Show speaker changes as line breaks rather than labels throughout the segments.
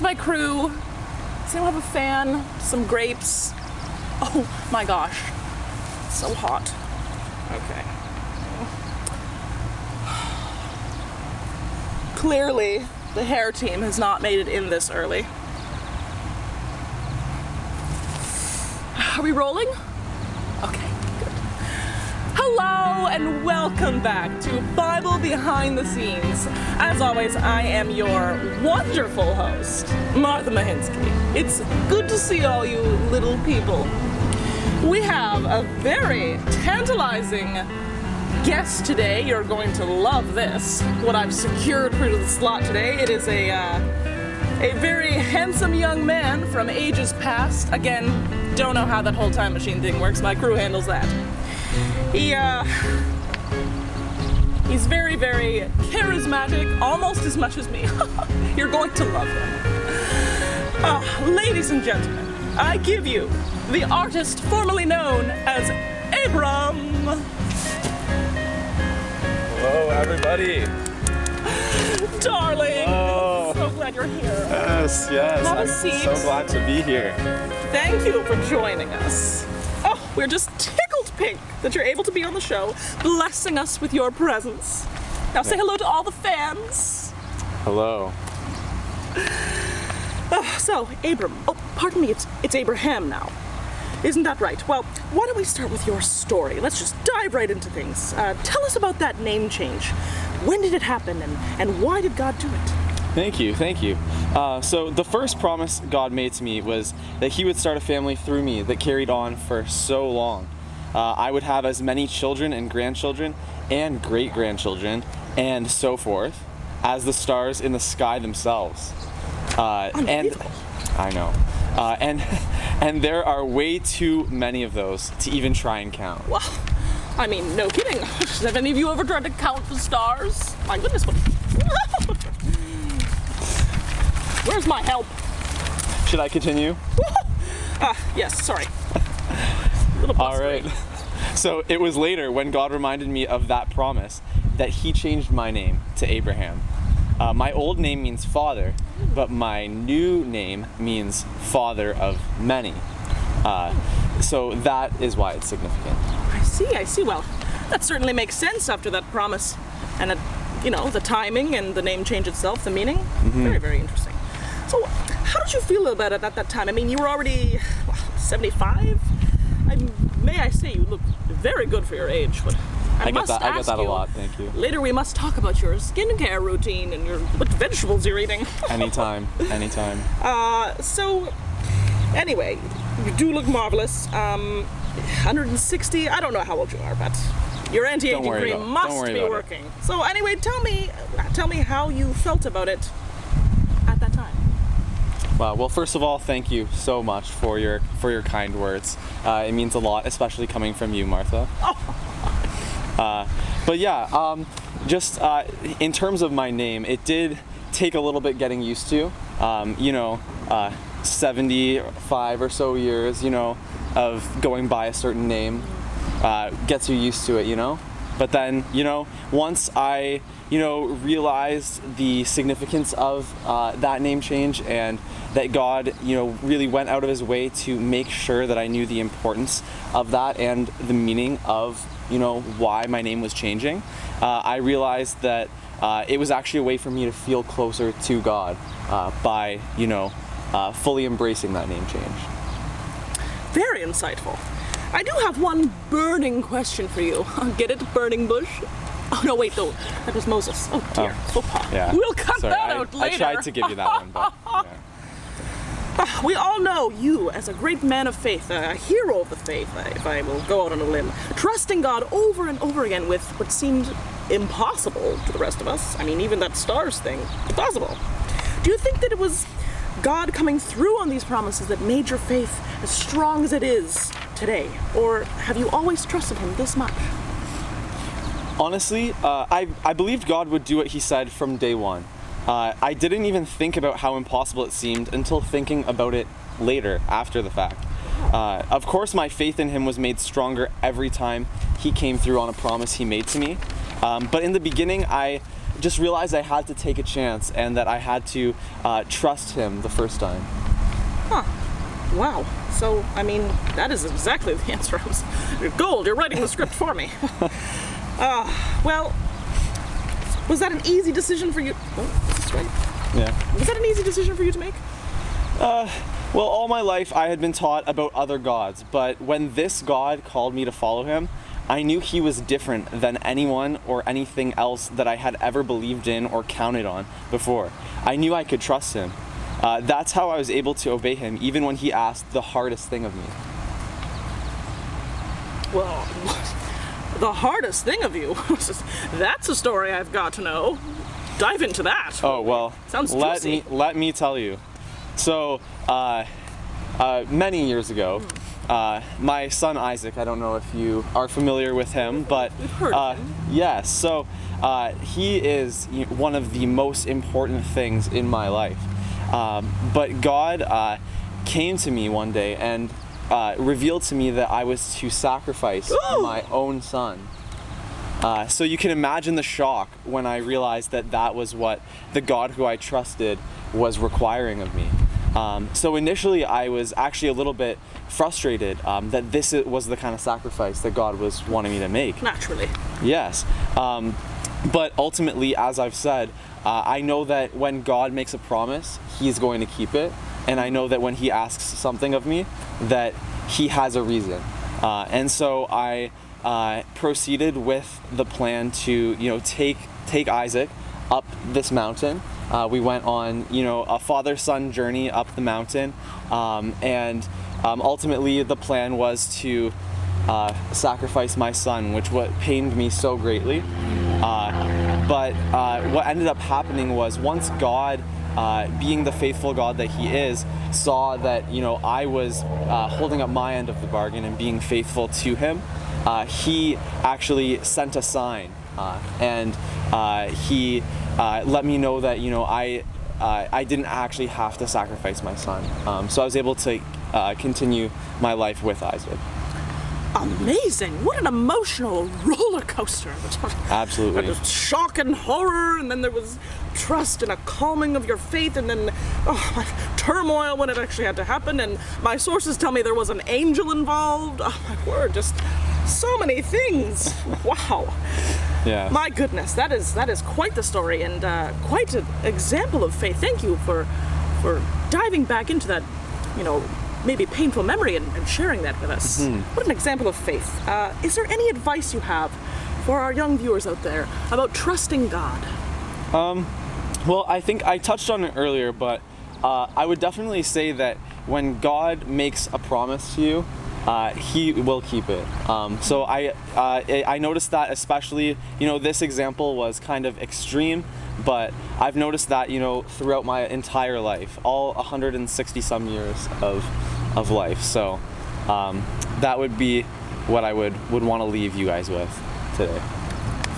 Where's my crew? Does anyone have a fan? Some grapes? Oh my gosh. It's so hot. Okay. Clearly, the hair team has not made it in this early. Are we rolling? Okay, good. Hello and welcome back to Bible Behind the Scenes. As always, I am your wonderful host, Martha Mahinsky. It's good to see all you little people. We have a very tantalizing guest today. You're going to love this. What I've secured for the slot today, it is a very handsome young man from ages past. Again, don't know how that whole time machine thing works. My crew handles that. He's very, very charismatic, almost as much as me. You're going to love him. Ladies and gentlemen, I give you the artist formerly known as Abram.
Hello, everybody.
Darling,
Oh.
so glad you're here.
Yes.
Have a
I'm
seat.
so glad to be here.
Thank you for joining us. Oh, we're just tickled pink that you're able to be on the show, blessing us with your presence. Now say hello to all the fans.
Hello.
So, Abram, pardon me, it's Abraham now. Isn't that right? Well, why don't we start with your story? Let's just dive right into things. Tell us about that name change. When did it happen, and why did God do it?
Thank you. So the first promise God made to me was that He would start a family through me that carried on for so long. I would have as many children and grandchildren and great-grandchildren and so forth as the stars in the sky themselves. And I know. And there are way too many of those to even try and count.
Well, I mean, no kidding. Have any of you ever tried to count the stars? My goodness, what? Where's my help?
Should I continue?
Yes, sorry. Little
All right. So it was later when God reminded me of that promise that He changed my name to Abraham. My old name means father, but my new name means father of many. So that is why it's significant.
I see. Well, that certainly makes sense after that promise. And, the timing and the name change itself, the meaning. Mm-hmm. Very, very interesting. So, how did you feel about it at that time? I mean, you were already 75? May I say, you look very good for your age. But I get that a lot, thank you. Later we must talk about your skincare routine and what vegetables you're eating.
Anytime.
So, anyway, you do look marvelous. 160, I don't know how old you are, but your anti-aging cream must be working. So anyway, tell me how you felt about it at that time.
Well, first of all, thank you so much for your kind words. It means a lot, especially coming from you, Martha. But yeah, just in terms of my name, it did take a little bit getting used to. 75 or so years, of going by a certain name gets you used to it, But then, once I, realized the significance of that name change and that God, really went out of His way to make sure that I knew the importance of that and the meaning of, why my name was changing, I realized that it was actually a way for me to feel closer to God by, fully embracing that name change.
Very insightful. I do have one burning question for you. Get it, burning bush? Oh, no, wait, though. That was Moses. Oh, dear.
Yeah.
We'll cut that out later.
I tried to give you that one, but... Yeah.
We all know you as a great man of faith, a hero of the faith, if I will go out on a limb, trusting God over and over again with what seemed impossible to the rest of us. I mean, even that stars thing, impossible. Do you think that it was God coming through on these promises that made your faith as strong as it is today? Or have you always trusted Him this much?
Honestly, I believed God would do what He said from day one. I didn't even think about how impossible it seemed until thinking about it later, after the fact. Of course, my faith in Him was made stronger every time He came through on a promise He made to me. But in the beginning, I just realized I had to take a chance and that I had to trust him the first time.
Huh. Wow. So, I mean, that is exactly the answer. You're gold. You're writing the script for me. Well, was that an easy decision for you? Oh, is this right?
Yeah.
Was that an easy decision for you to make?
Well, all my life I had been taught about other gods, but when this God called me to follow him, I knew he was different than anyone or anything else that I had ever believed in or counted on before. I knew I could trust him. That's how I was able to obey him, even when he asked the hardest thing of me.
Well, the hardest thing of you? That's a story I've got to know. Dive into that.
Oh, well,
Sounds juicy.
let me tell you. So, many years ago, my son Isaac, I don't know if you are familiar with him, but
We've heard of him.
yes, so he is one of the most important things in my life. But God came to me one day and revealed to me that I was to sacrifice my own son. So you can imagine the shock when I realized that that was what the God who I trusted was requiring of me. So initially I was actually a little bit frustrated that this was the kind of sacrifice that God was wanting me to make.
Naturally.
Yes. But ultimately, as I've said, I know that when God makes a promise, he's going to keep it. And I know that when he asks something of me, that he has a reason. And so I proceeded with the plan to, take Isaac up this mountain. We went on, a father-son journey up the mountain. And ultimately, the plan was to sacrifice my son, which pained me so greatly. But what ended up happening was once God, being the faithful God that he is, saw that, I was holding up my end of the bargain and being faithful to him, he actually sent a sign. And he let me know that, I didn't actually have to sacrifice my son. So I was able to continue my life with Isaac.
Amazing! What an emotional roller coaster.
Absolutely.
There was shock and horror, and then there was trust and a calming of your faith, and then turmoil when it actually had to happen. And my sources tell me there was an angel involved. Oh my word! Just so many things. Wow.
Yeah.
My goodness, that is quite the story and quite an example of faith. Thank you for diving back into that, maybe painful memory and sharing that with us. Mm-hmm. What an example of faith. Is there any advice you have for our young viewers out there about trusting God?
Well, I think I touched on it earlier, but I would definitely say that when God makes a promise to you, he will keep it. So I noticed that especially, this example was kind of extreme, but I've noticed that, throughout my entire life, all 160 some years of life. So that would be what I would want to leave you guys with today.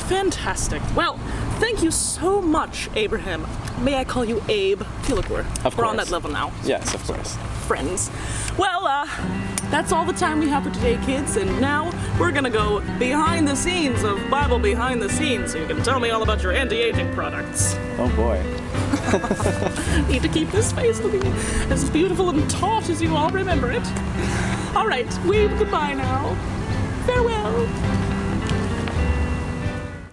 Fantastic.
Well, thank you so much, Abraham. May I call you Abe? I feel like we're on that level now.
Yes, of course.
Friends. Well, that's all the time we have for today, kids, and now we're gonna go behind the scenes of Bible Behind the Scenes, so you can tell me all about your anti-aging products.
Oh boy.
Need to keep this face looking as beautiful and taut as you all remember it. All right, wave goodbye now.